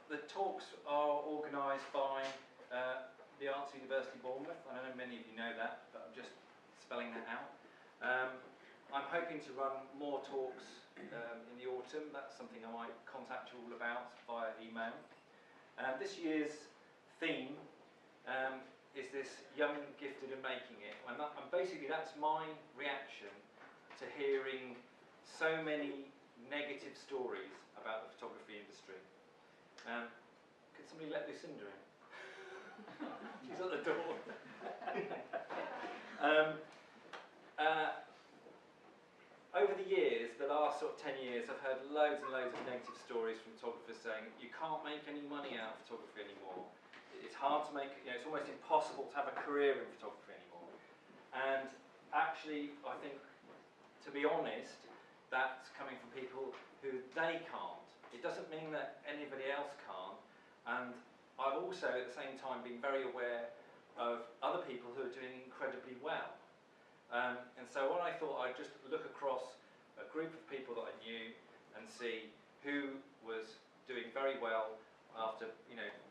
the talks are organised by the Arts University Bournemouth. I know many of you know that, but I'm just spelling that out. I'm hoping to run more talks in the autumn. That's something I might contact you all about via email. This year's theme is this young, gifted and making it. And basically that's my reaction to hearing so many negative stories about the photography industry. Could somebody let Lucinda in? She's at the door. Over the years, the last sort of 10 years, I've heard loads and loads of negative stories from photographers saying you can't make any money out of photography anymore. It's hard to make, it's almost impossible to have a career in photography anymore. And actually, I think, to be honest, that's coming from people who they can't. It doesn't mean that anybody else can't. And I've also, at the same time, been very aware of other people who are doing incredibly well. And so what I thought, I'd just look across a group of people that I knew and see who was doing very well after,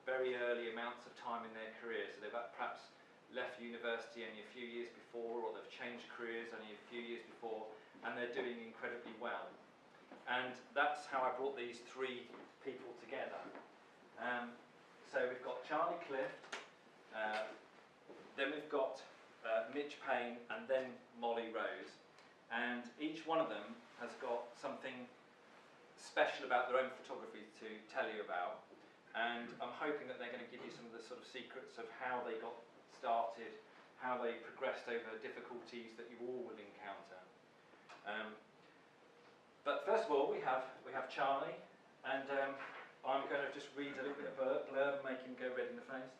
very early amounts of time in their career. So they've perhaps left university only a few years before, or they've changed careers only a few years before, and they're doing incredibly well. And that's how I brought these three people together. So we've got Charlie Clift, then we've got Mitch Payne, and then Molly Rose. And each one of them has got something special about their own photography to tell you about. And I'm hoping that they're going to give you some of the sort of secrets of how they got started, how they progressed over difficulties that you all will encounter. But first of all, we have Charlie, and I'm going to just read a little bit of a blurb, make him go red in the face.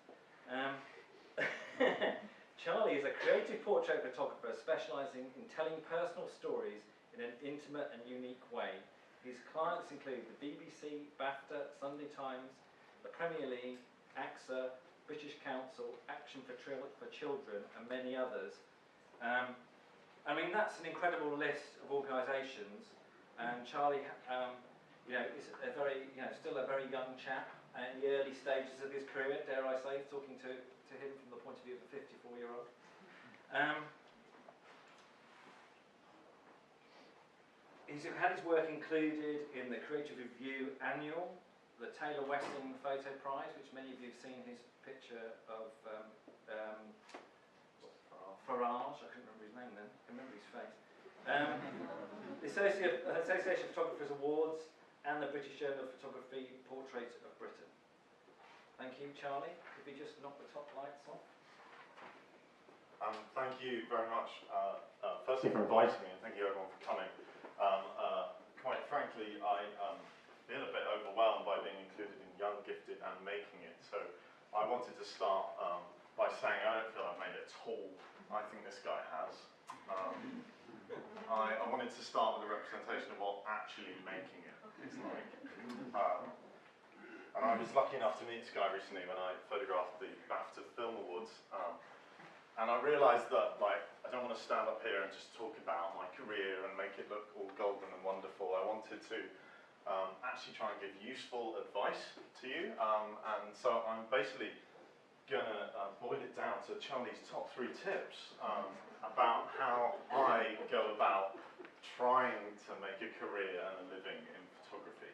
Charlie is a creative portrait photographer specialising in telling personal stories in an intimate and unique way. His clients include the BBC, BAFTA, Sunday Times, the Premier League, AXA, British Council, Action for Children, and many others. I mean, that's an incredible list of organisations, and Charlie, is a very, still a very young chap in the early stages of his career, dare I say, talking to him from the point of view of a 54-year-old. He's had his work included in the Creative Review Annual, the Taylor Westing Photo Prize, which many of you have seen his picture of Farage, I couldn't remember his name then, I can remember his face. The Association of Photographers Awards, and the British Journal of Photography Portrait of Britain. Thank you, Charlie. Could we just knock the top lights off? Thank you very much, firstly for inviting me, and thank you everyone for coming. Quite frankly, I feel a bit overwhelmed by being included in Young, Gifted and Making It. So I wanted to start by saying I don't feel I've made it at all. I think this guy has. I wanted to start with a representation of what actually making it is like. And I was lucky enough to meet this guy recently when I photographed the BAFTA Film Awards. And I realised that, I don't want to stand up here and just talk about my career and make it look all golden and wonderful. I wanted to actually try and give useful advice to you. And so I'm basically going to boil it down to Charlie's top 3 tips about how I go about trying to make a career and a living in photography.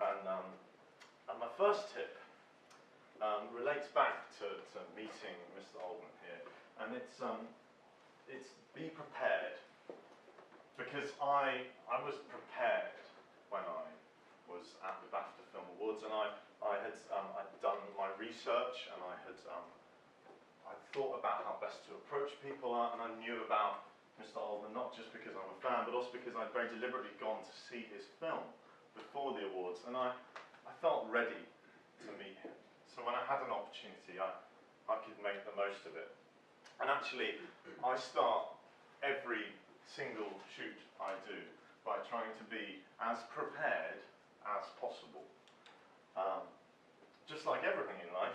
And my first tip relates back to meeting Mr. Oldman here, and it's be prepared, because I was prepared when I was at the BAFTA Film Awards, and I'd done my research, and I thought about how best to approach people, and I knew about Mr. Oldman not just because I'm a fan, but also because I'd very deliberately gone to see his film before the awards, and I felt ready to meet him. So when I had an opportunity, I could make the most of it. And actually, I start every single shoot I do by trying to be as prepared as possible. Just like everything in life,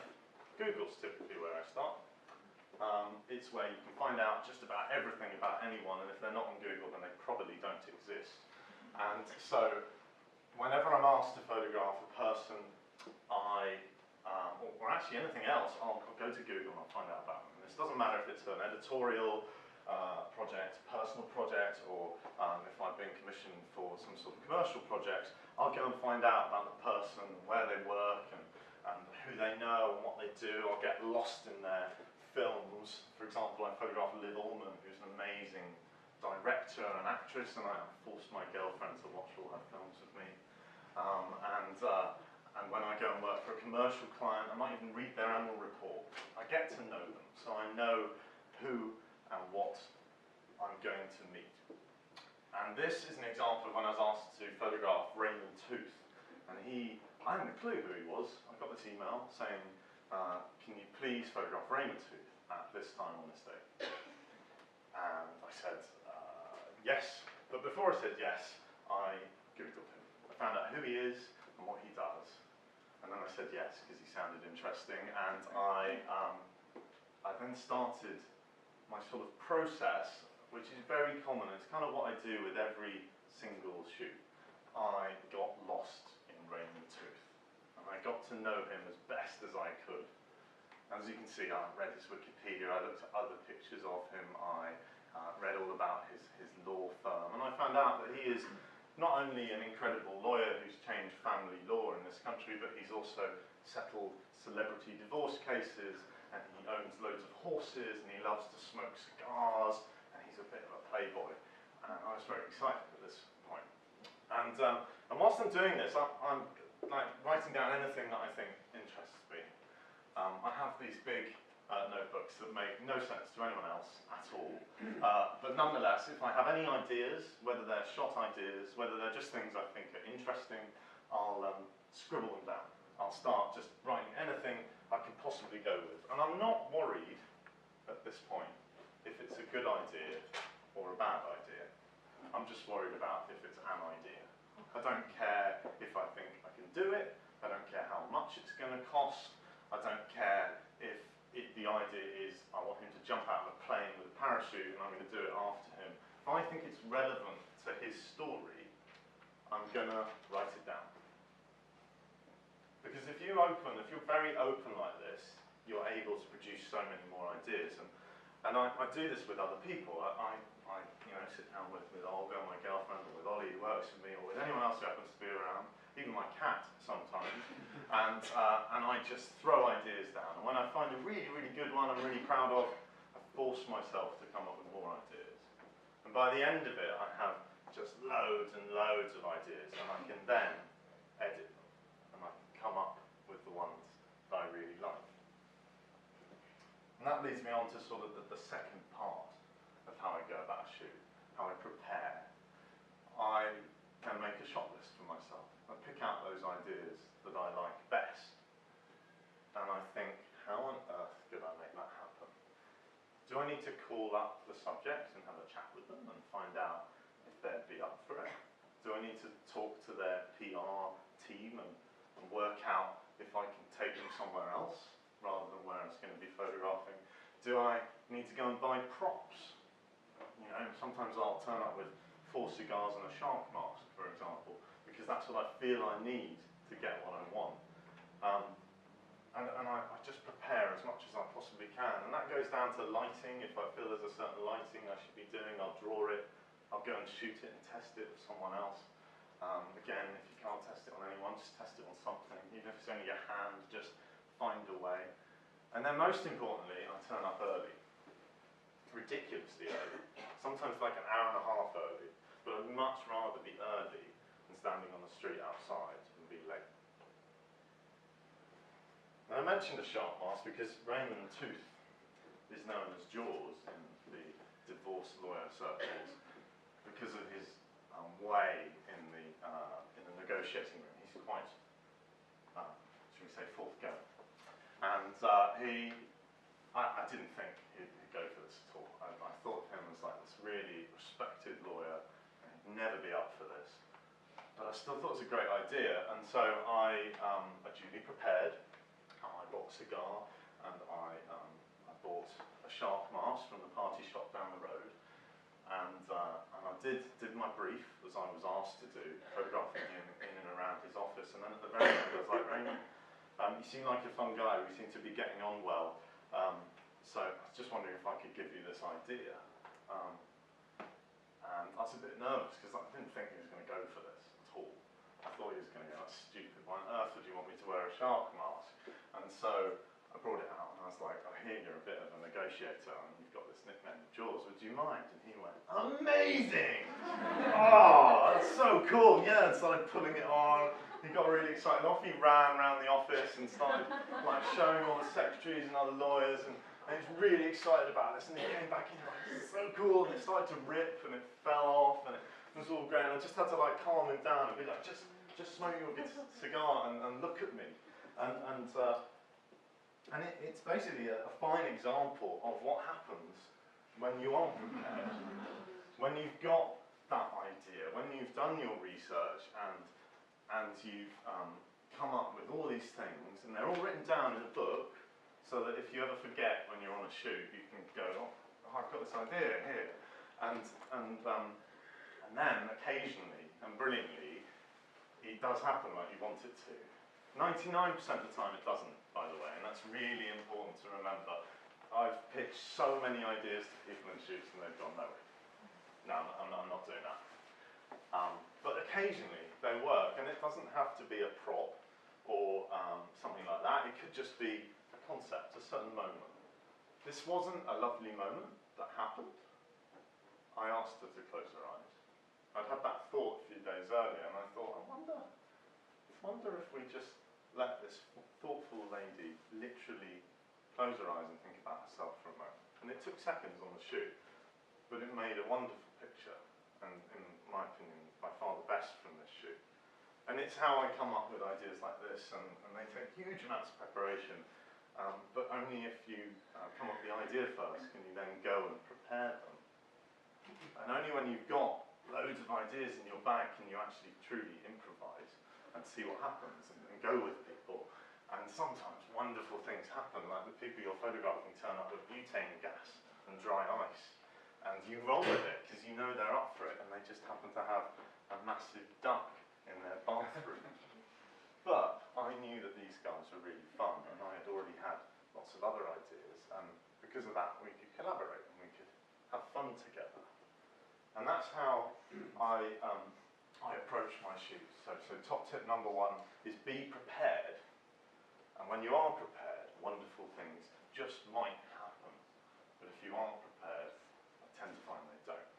Google's typically where I start. It's where you can find out just about everything about anyone, and if they're not on Google, then they probably don't exist. And so, whenever I'm asked to photograph a person, I actually anything else, I'll go to Google and I'll find out about them. This doesn't matter if it's an editorial project, personal project, or if I've been commissioned for some sort of commercial project, I'll go and find out about the person, where they work, and who they know and what they do. I'll get lost in their films. For example, I photographed Liv Ullmann, who's an amazing director and actress, and I forced my girlfriend to watch all her films with me. And when I go and work for a commercial client, I might even read their annual report. I get to know them, so I know who and what I'm going to meet. And this is an example of when I was asked to photograph Raymond Tooth. And I hadn't a clue who he was. I got this email saying, can you please photograph Raymond Tooth at this time on this day? And I said, yes. But before I said yes, I Googled him. I found out who he is and what he does. And then I said yes, because he sounded interesting. And I then started my sort of process, which is very common. It's kind of what I do with every single shoot. I got lost in Raymond Tooth, and I got to know him as best as I could. As you can see, I read his Wikipedia, I looked at other pictures of him, I read all about his law firm, and I found out that he is not only an incredible lawyer who's changed family law in this country, but he's also settled celebrity divorce cases, and he owns loads of horses, and he loves to smoke cigars, and he's a bit of a playboy. And I was very excited at this point. And whilst I'm doing this, I'm like writing down anything that I think interests me. I have these big notebooks that make no sense to anyone else at all. But nonetheless, if I have any ideas, whether they're shot ideas, whether they're just things I think are interesting, I'll scribble them down. I'll start just writing anything I can possibly go with. And I'm not worried at this point if it's a good idea or a bad idea. I'm just worried about if it's an idea. I don't care if I think I can do it. I don't care how much it's going to cost. I don't care if the idea is I want him to jump out of a plane with a parachute and I'm going to do it after him. If I think it's relevant to his story, I'm going to write it down. Because if you're very open like this, you're able to produce so many more ideas. And I do this with other people. I sit down with Olga, my girlfriend, or with Ollie, who works with me, or with anyone else who happens to be around, even my cat sometimes, and I just throw ideas down. And when I find a really, really good one I'm really proud of, I force myself to come up with more ideas. And by the end of it, I have just loads and loads of ideas, and I can then edit them, and I can come up with the ones that I really like. And that leads me on to sort of the second part of how I go about a shoot, how I prepare. I can make a shot list for myself. I pick out those ideas that I like best, and I think, how on earth could I make that happen? Do I need to call up the subject and have a chat with them and find out if they'd be up for it? Do I need to talk to their PR team and work out if I can take them somewhere else rather than where I was going to be photographing? Do I need to go and buy props? You know, sometimes I'll turn up with 4 cigars and a shark mask, for example, because that's what I feel I need to get what I want. And I just prepare as much as I possibly can. And that goes down to lighting. If I feel there's a certain lighting I should be doing, I'll draw it. I'll go and shoot it and test it with someone else. Again, if you can't test it on anyone, just test it on something. Even if it's only your hand, just find a way. And then most importantly, I turn up early. Ridiculously early. Sometimes like an hour and a half early. But I'd much rather be early than standing on the street outside and be late. Now I mentioned a shark mask because Raymond Tooth is known as Jaws in the divorce lawyer circles because of his way in the negotiating room. He's quite, should we say, forthgoing. And I didn't think he'd go for this at all. I thought of him as like this really respected lawyer, and he'd never be up for this. But I still thought it was a great idea, and so I duly prepared. I bought a cigar, and I bought a shark mask from the party shop down the road, and I did my brief as I was asked to do, photographing him in and around his office, and then at the very end I was like, Raymond, you you seem like a fun guy, we seem to be getting on well. So I was just wondering if I could give you this idea. And I was a bit nervous because I didn't think he was going to go for this at all. I thought he was going to go, that's stupid, why on earth would you want me to wear a shark mask? And so I brought it out and I was like, I hear you're a bit of a negotiator and you've got this nickname, Jaws, would you mind? And he went, amazing! Oh, that's so cool, yeah, and started pulling it on. He got really excited. Off he ran around the office and started like showing all the secretaries and other lawyers, and he was really excited about this. And he came back in like, this is so cool, and it started to rip and it fell off, and it was all great. And I just had to like calm him down and be like, just smoke your cigar and look at me. And it's basically a fine example of what happens when you aren't prepared. When you've got that idea, when you've done your research and you've come up with all these things, and they're all written down in a book, so that if you ever forget when you're on a shoot, you can go, oh, I've got this idea here. And then occasionally, and brilliantly, it does happen like you want it to. 99% of the time it doesn't, by the way, and that's really important to remember. I've pitched so many ideas to people in shoots and they've gone nowhere. No, I'm not doing that. But occasionally they work, and it doesn't have to be a prop or something like that. It could just be a concept, a certain moment. This wasn't a lovely moment that happened. I asked her to close her eyes. I'd had that thought a few days earlier, and I thought, I wonder if we just let this thoughtful lady literally close her eyes and think about herself for a moment. And it took seconds on the shoot, but it made a wonderful picture, and in my opinion, by far the best from this shoot. And it's how I come up with ideas like this, and they take huge amounts of preparation, but only if you come up with the idea first can you then go and prepare them. And only when you've got loads of ideas in your bag can you actually truly improvise and see what happens and go with people. And sometimes wonderful things happen, like the people you're photographing turn up with butane gas and dry ice, and you roll with it because you know they're up for it, and they just happen to have a massive duck in their bathroom. But I knew that these guys were really fun, and I had already had lots of other ideas, and because of that we could collaborate and we could have fun together. And that's how I approach my shoots. So top tip number one is be prepared. And when you are prepared, wonderful things just might happen. But if you aren't prepared, I tend to find they don't.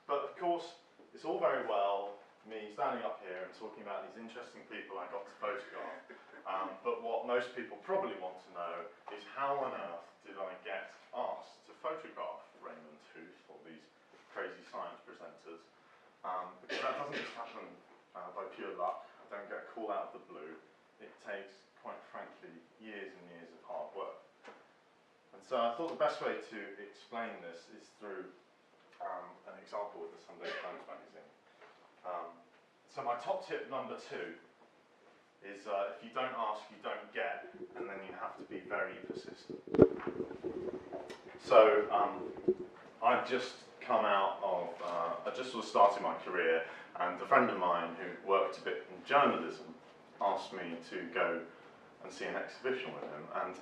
But of course, it's all very well me standing up here and talking about these interesting people I got to photograph. But what most people probably want to know is how on earth did I get asked to photograph Raymond Tooth or these crazy science presenters? Because that doesn't just happen by pure luck. I don't get a call out of the blue. It takes, quite frankly, years and years of hard work. And so I thought the best way to explain this is through an example with the Sunday Times magazine. So my top tip number 2 is if you don't ask, you don't get, and then you have to be very persistent. So I've just come out of, I just was starting my career, and a friend of mine who worked a bit in journalism asked me to go and see an exhibition with him, and it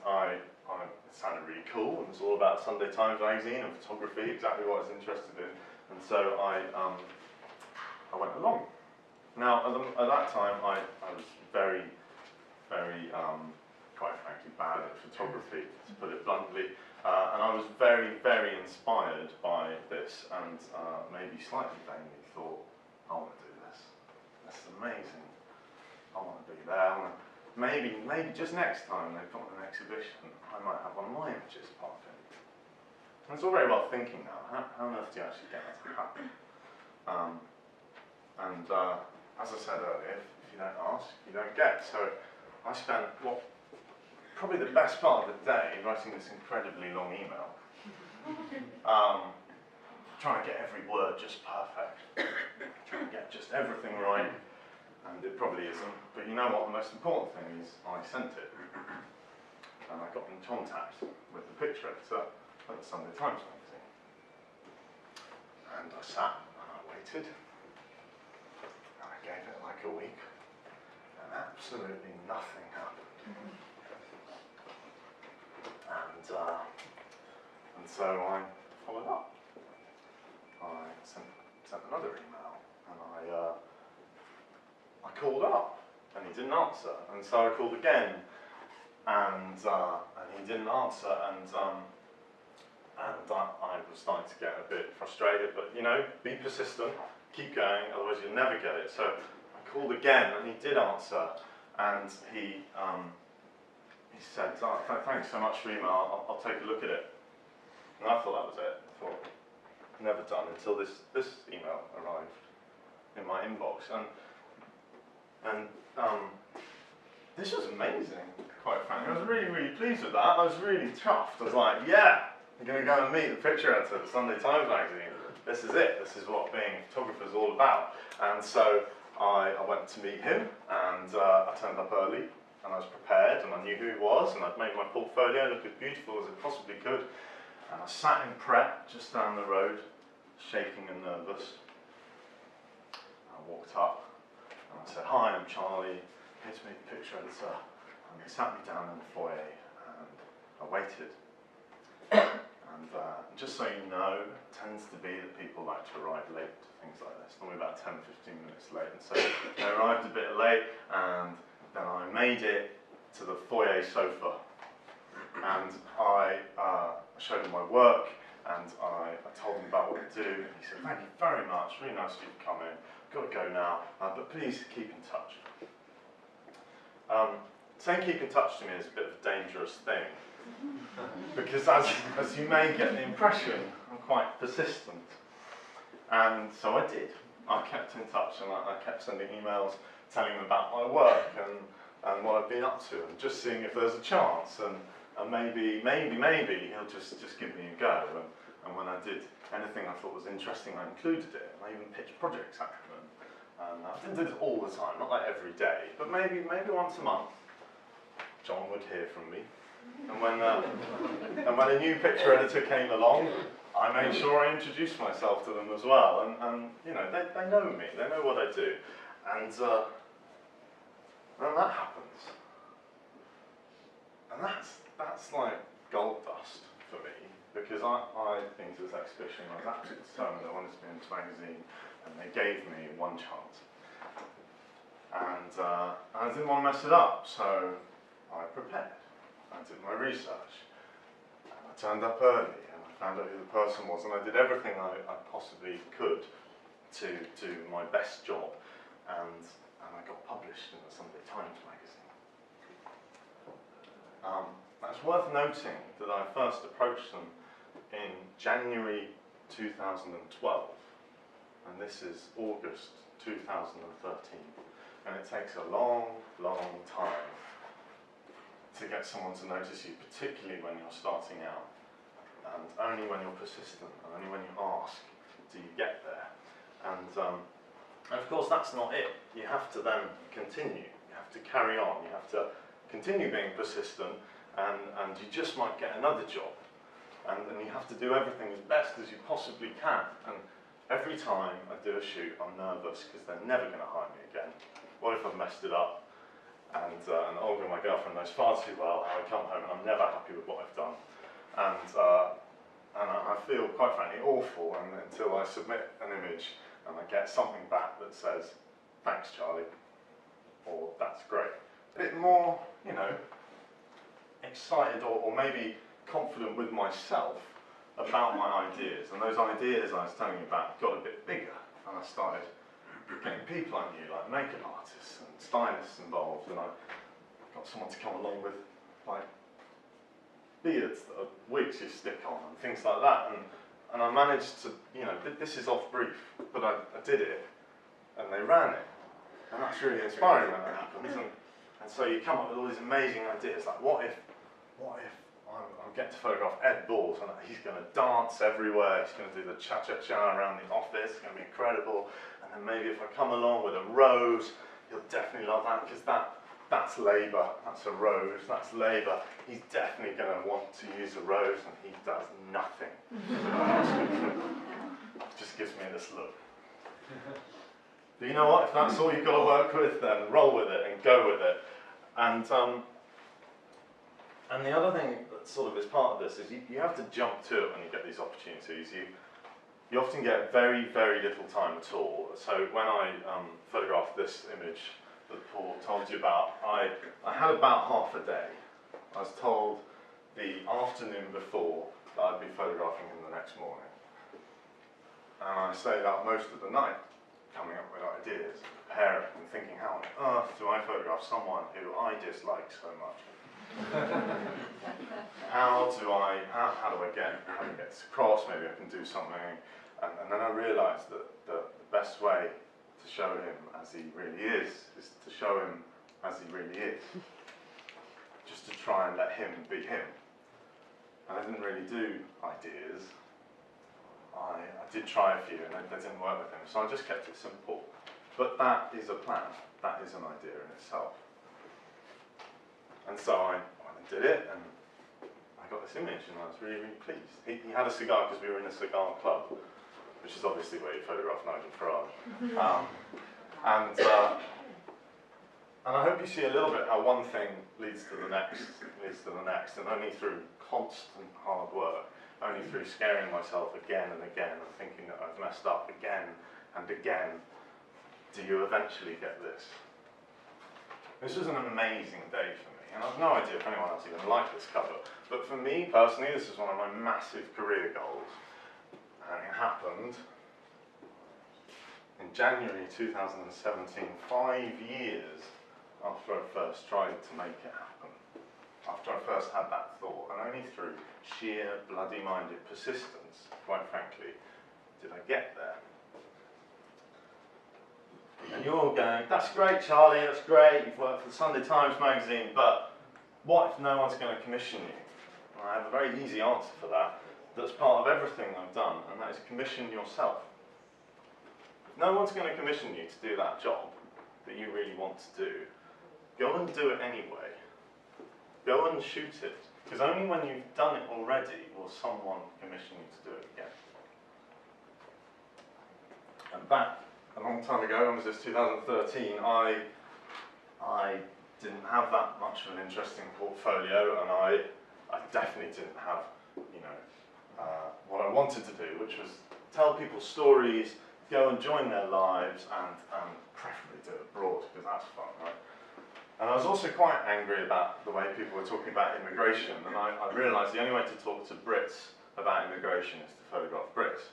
sounded really cool. It was all about Sunday Times magazine and photography, exactly what I was interested in, and so I went along. Now at that time I was very, very, quite frankly, bad at photography, to put it bluntly. And I was very, very inspired by this, and maybe slightly vainly thought, I want to do this. This is amazing. I want to be there. Maybe just next time they've got an exhibition, I might have one of my images part of it. And it's all very well thinking now. How on earth do you actually get that to happen? As I said earlier, if you don't ask, you don't get. So I spent probably the best part of the day writing this incredibly long email, trying to get every word just perfect, trying to get just everything right, and it probably isn't, but you know what, the most important thing is I sent it, and I got in contact with the picture editor at the Sunday Times magazine, and I sat and I waited, and I gave it like a week, and absolutely nothing happened. And so I followed up. I sent another email, and I called up, and he didn't answer. And so I called again, and he didn't answer, and I was starting to get a bit frustrated. But you know, be persistent, keep going, otherwise you'll never get it. So I called again, and he did answer, and he said, oh, "Thanks so much for your email. I'll take a look at it." And I thought that was it. I thought, never done until this email arrived in my inbox, and this was amazing, quite frankly. I was really, really pleased with that. I was really chuffed. I was like, yeah, I'm going to go and meet the picture editor at the Sunday Times magazine. This is it. This is what being a photographer is all about. And so I went to meet him, and I turned up early, and I was prepared, and I knew who he was, and I'd made my portfolio look as beautiful as it possibly could. And I sat in prep just down the road, shaking and nervous. I walked up, and I said, "Hi, I'm Charlie, here to meet the picture editor." And they sat me down in the foyer, and I waited. And just so you know, it tends to be that people like to arrive late to things like this, normally about 10, 15 minutes late. And so they arrived a bit late, and then I made it to the foyer sofa. And I showed him my work, and I told him about what I do. And he said, "Thank you very much, really nice of you to come in. Got to go now, but please keep in touch." Saying keep in touch to me is a bit of a dangerous thing, because as you may get the impression, I'm quite persistent. And so I did. I kept in touch, and I kept sending emails telling him about my work and what I've been up to, and just seeing if there's a chance, and maybe he'll just give me a go. And when I did anything I thought was interesting, I included it, and I even pitched projects at him. And I didn't do it all the time, not like every day, but maybe once a month, John would hear from me. And when a new picture editor came along, I made sure I introduced myself to them as well. And you know, they know me, they know what I do. And that happens. And that's like gold dust for me, because I think this exhibition, I was absolutely determined I wanted to be in this magazine, and they gave me one chance. And I didn't want to mess it up, so I prepared. I did my research. And I turned up early, and I found out who the person was, and I did everything I possibly could to do my best job. And I got published in the Sunday Times magazine. It's worth noting that I first approached them in January 2012, and this is August 2013, and it takes a long, long time to get someone to notice you, particularly when you're starting out, and only when you're persistent, and only when you ask do you get there. And of course that's not it. You have to then continue, you have to carry on, you have to continue being persistent, and you just might get another job, and you have to do everything as best as you possibly can. And every time I do a shoot, I'm nervous, because they're never going to hire me again. What if I've messed it up? And Olga, my girlfriend, knows far too well how I come home and I'm never happy with what I've done. And I feel, quite frankly, awful until I submit an image and I get something back that says, "Thanks, Charlie," or "That's great." A bit more, you know, excited or maybe confident with myself about my ideas. And those ideas I was telling you about got a bit bigger, and I started getting people I knew, like makeup artists and stylists involved, and I got someone to come along with like beards that are wigs you stick on and things like that, and I managed to, you know, this is off brief, but I did it, and they ran it, and that's really inspiring when that happens. And so you come up with all these amazing ideas, like what if I get to photograph Ed Balls, and he's going to dance everywhere, he's going to do the cha-cha-cha around the office, it's going to be incredible. And then maybe if I come along with a rose, he'll definitely love that, because that's labour, that's a rose, that's labour. He's definitely going to want to use a rose, and he does nothing. Just gives me this look. But you know what? If that's all you've got to work with, then roll with it and go with it. And the other thing that sort of is part of this is you have to jump to it when you get these opportunities. You often get very, very little time at all. So when I photographed this image that Paul told you about, I had about half a day. I was told the afternoon before that I'd be photographing him the next morning. And I stayed up most of the night coming up with ideas, preparing and thinking, how on earth do I photograph someone who I dislike so much? how do I get this across? Maybe I can do something. And then I realised that the best way to show him as he really is to show him as he really is. Just to try and let him be him. And I didn't really do ideas. I did try a few and they didn't work with him, so I just kept it simple. But that is a plan. That is an idea in itself. And so I did it, and I got this image, and I was really, really pleased. He had a cigar because we were in a cigar club, which is obviously where you photograph Nigel Farage. And I hope you see a little bit how one thing leads to the next, and only through constant hard work, only through scaring myself again and again, and thinking that I've messed up again and again, do you eventually get this. This was an amazing day for me, and I've no idea if anyone else even liked this cover, but for me personally, this is one of my massive career goals, and it happened in January 2017, 5 years after I first tried to make it happen, after I first had that thought, and only through sheer bloody-minded persistence, quite frankly, did I get there. And you're all going, that's great, Charlie, that's great, you've worked for the Sunday Times magazine, but what if no one's going to commission you? And I have a very easy answer for that, that's part of everything I've done, and that is commission yourself. If no one's going to commission you to do that job that you really want to do, go and do it anyway. Go and shoot it, because only when you've done it already will someone commission you to do it again. And back a long time ago, when was this, 2013, I didn't have that much of an interesting portfolio, and I definitely didn't have, what I wanted to do, which was tell people stories, go and join their lives, and preferably do it abroad, because that's fun, right? And I was also quite angry about the way people were talking about immigration, and I realised the only way to talk to Brits about immigration is to photograph Brits.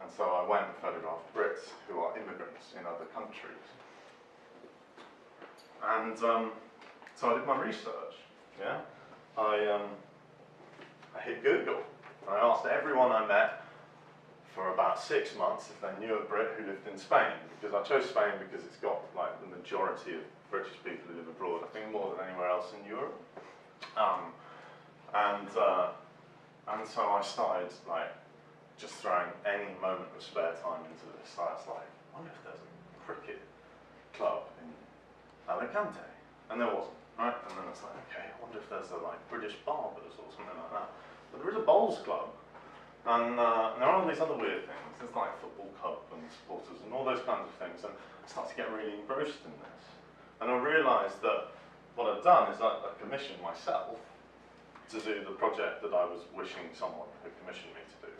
And so I went and photographed Brits who are immigrants in other countries. And so I did my research, yeah? I hit Google, and I asked everyone I met for about 6 months if they knew a Brit who lived in Spain, because I chose Spain because it's got like the majority of British people who live abroad, I think more than anywhere else in Europe. And so I started like just throwing any moment of spare time into this. So I was like, I wonder if there's a cricket club in Alicante, and there wasn't, right? And then it's like, okay, I wonder if there's a like British barbers or something like that. But there is a bowls club, and there are all these other weird things. There's like football club and supporters and all those kinds of things. And I started to get really engrossed in this. And I realised that what I'd done is I commissioned myself to do the project that I was wishing someone had commissioned me to do.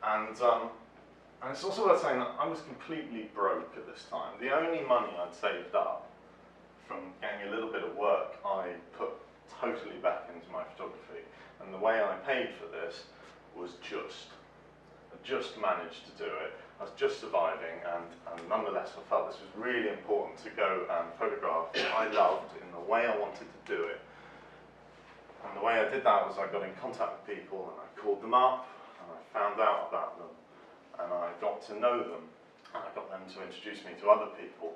And it's also worth saying that I was completely broke at this time. The only money I'd saved up from getting a little bit of work, I put totally back into my photography. And the way I paid for this was just. I just managed to do it. I was just surviving, and nonetheless I felt this was really important to go and photograph what I loved in the way I wanted to do it. And the way I did that was I got in contact with people, and I called them up, and I found out about them, and I got to know them, and I got them to introduce me to other people,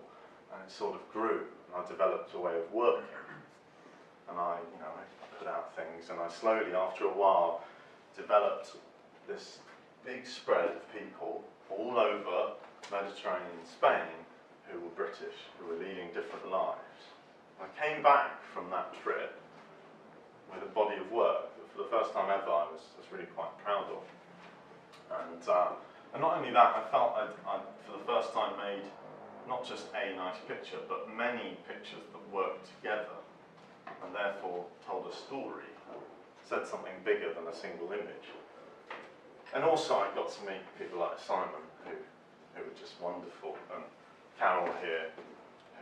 and it sort of grew, and I developed a way of working. And I put out things, and I slowly, after a while, developed this big spread of people all over Mediterranean Spain who were British, who were leading different lives. I came back from that trip with a body of work that for the first time ever I was really quite proud of. And And not only that, I felt I'd for the first time made not just a nice picture, but many pictures that worked together and therefore told a story, said something bigger than a single image. And also I got to meet people like Simon, who were just wonderful, and Carol here,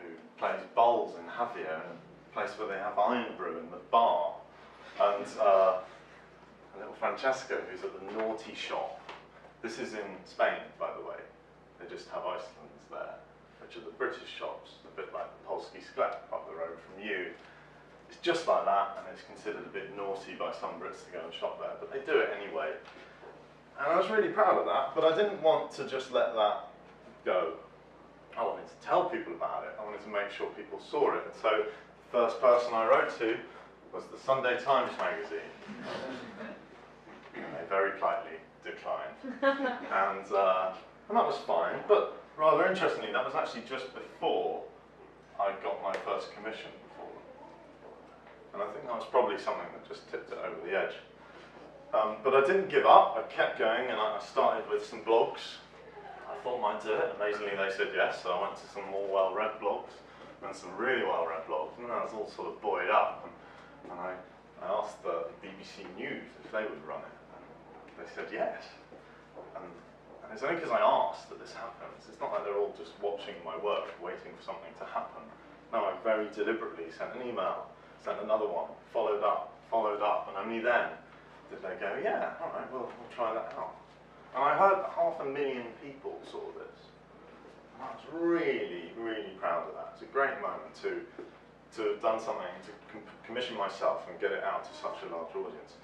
who plays bowls in Javier, a place where they have iron brew in the bar, and little Francesca, who's at the naughty shop. This is in Spain, by the way. They just have Iceland's there, which are the British shops, a bit like the Polski Sklep up the road from you. It's just like that, and it's considered a bit naughty by some Brits to go and shop there, but they do it anyway. And I was really proud of that, but I didn't want to just let that go. I wanted to tell people about it. I wanted to make sure people saw it. And so the first person I wrote to was the Sunday Times magazine. They very politely declined. And that was fine, but rather interestingly, that was actually just before I got my first commission for them. And I think that was probably something that just tipped it over the edge. But I didn't give up, I kept going, and I started with some blogs. I thought I might do it. Amazingly, they said yes, so I went to some more well-read blogs, and some really well-read blogs, and I was all sort of buoyed up. And I asked the BBC News if they would run it. They said yes, and it's only because I asked that this happens. It's not like they're all just watching my work, waiting for something to happen. No, I very deliberately sent an email, sent another one, followed up, and only then did they go, yeah, all right, we'll try that out. And I heard that 500,000 people saw this, and I was really, really proud of that. It's a great moment to have done something, to commission myself and get it out to such a large audience.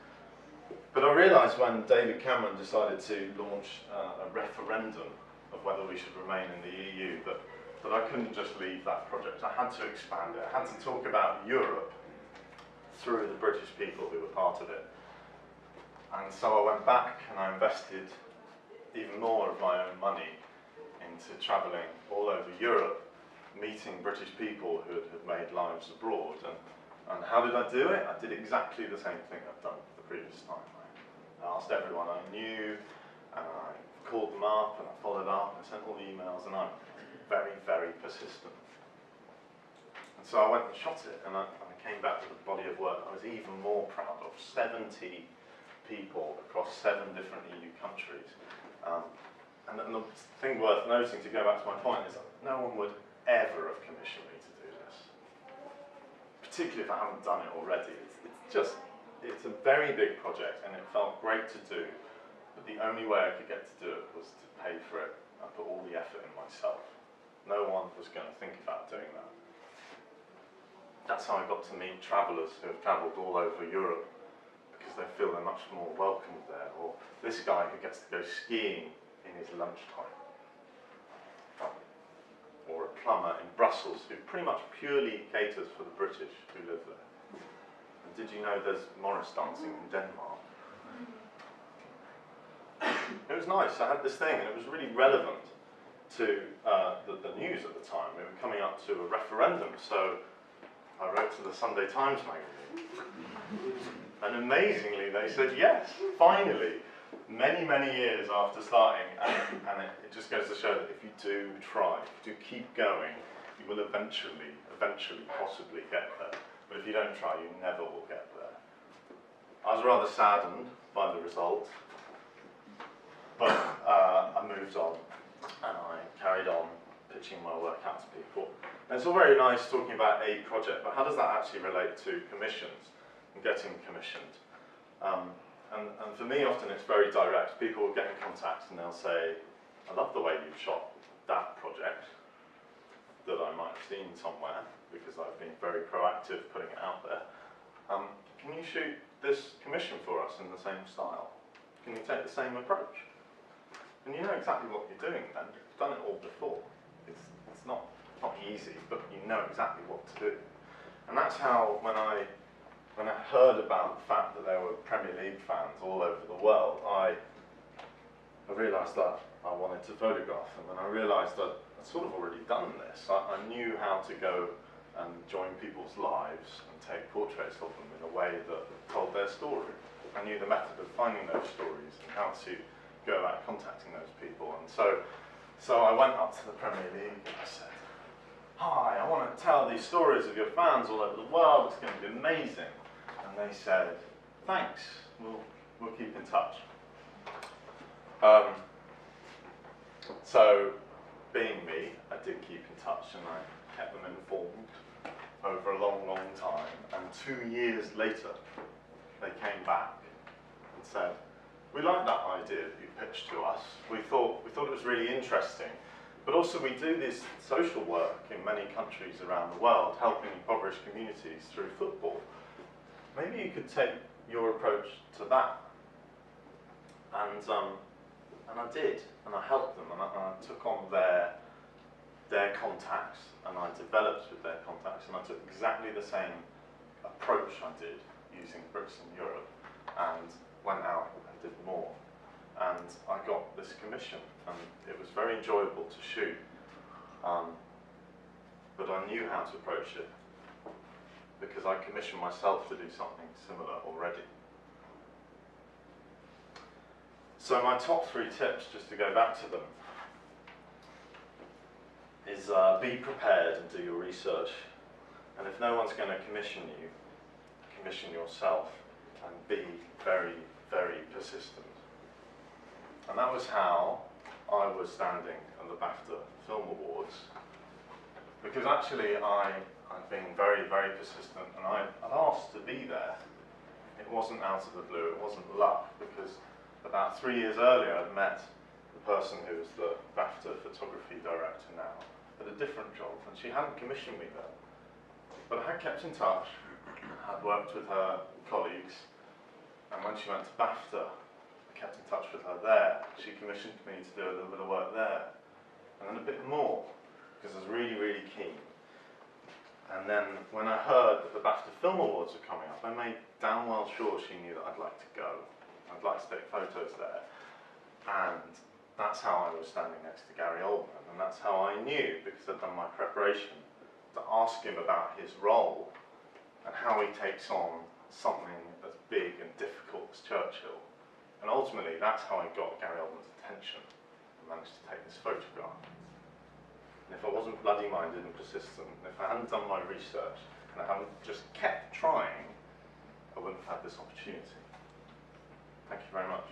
But I realised when David Cameron decided to launch a referendum of whether we should remain in the EU, that I couldn't just leave that project. I had to expand it. I had to talk about Europe through the British people who were part of it. And so I went back and I invested even more of my own money into travelling all over Europe, meeting British people who had made lives abroad. And how did I do it? I did exactly the same thing I've done the previous time. I asked everyone I knew, and I called them up, and I followed up, and I sent all the emails, and I'm very, very persistent. And so I went and shot it, and I came back with a body of work I was even more proud of. 70 people across 7 different EU countries. And the thing worth noting, to go back to my point, is that no one would ever have commissioned me to do this. Particularly if I haven't done it already. It's a very big project, and it felt great to do, but the only way I could get to do it was to pay for it and put all the effort in myself. No one was going to think about doing that. That's how I got to meet travellers who have travelled all over Europe, because they feel they're much more welcomed there, or this guy who gets to go skiing in his lunchtime, or a plumber in Brussels who pretty much purely caters for the British who live there. Did you know there's Morris dancing in Denmark? It was nice. I had this thing, and it was really relevant to the news at the time. We were coming up to a referendum, so I wrote to the Sunday Times magazine. And amazingly, they said yes, finally. Many, many years after starting, and it just goes to show that if you do try, if you do keep going, you will eventually, possibly get there. But if you don't try, you never will get there. I was rather saddened by the result, but I moved on, and I carried on pitching my work out to people. And it's all very nice talking about a project, but how does that actually relate to commissions and getting commissioned? And for me, often it's very direct. People will get in contact and they'll say, I love the way you shot that project that I might have seen somewhere, because I've been very proactive putting it out there. Can you shoot this commission for us in the same style? Can you take the same approach? And you know exactly what you're doing then. You've done it all before. It's not easy, but you know exactly what to do. And that's how, when I heard about the fact that there were Premier League fans all over the world, I realised that I wanted to photograph them, and I realised that I'd sort of already done this. I knew how to go and join people's lives and take portraits of them in a way that told their story. I knew the method of finding those stories and how to go about contacting those people. And so I went up to the Premier League and I said, "Hi, I want to tell these stories of your fans all over the world. It's going to be amazing." And they said, "Thanks, we'll keep in touch." So, being me, I did keep in touch and I kept them informed over a long, long time. And 2 years later, they came back and said, "We like that idea that you pitched to us. We thought it was really interesting. But also we do this social work in many countries around the world, helping impoverished communities through football. Maybe you could take your approach to that." And I did, and I helped them, and I took on their contacts, and I developed with their contacts, and I took exactly the same approach I did using Bricks in Europe, and went out and did more. And I got this commission, and it was very enjoyable to shoot, but I knew how to approach it, because I commissioned myself to do something similar already. So my top 3 tips, just to go back to them, is be prepared and do your research. And if no one's going to commission you, commission yourself, and be very, very persistent. And that was how I was standing at the BAFTA Film Awards. Because actually I'd been very, very persistent, and I'd asked to be there. It wasn't out of the blue, it wasn't luck, because about 3 years earlier I'd met the person who was the BAFTA photography director now at a different job, and she hadn't commissioned me then. But I had kept in touch, had worked with her colleagues, and when she went to BAFTA, I kept in touch with her there. She commissioned me to do a little bit of work there, and then a bit more, because I was really, really keen. And then when I heard that the BAFTA Film Awards were coming up, I made damn well sure she knew that I'd like to go. I'd like to take photos there. And that's how I was standing next to Gary Oldman, and that's how I knew, because I'd done my preparation, to ask him about his role and how he takes on something as big and difficult as Churchill. And ultimately, that's how I got Gary Oldman's attention and managed to take this photograph. And if I wasn't bloody-minded and persistent, and if I hadn't done my research, and I hadn't just kept trying, I wouldn't have had this opportunity. Thank you very much.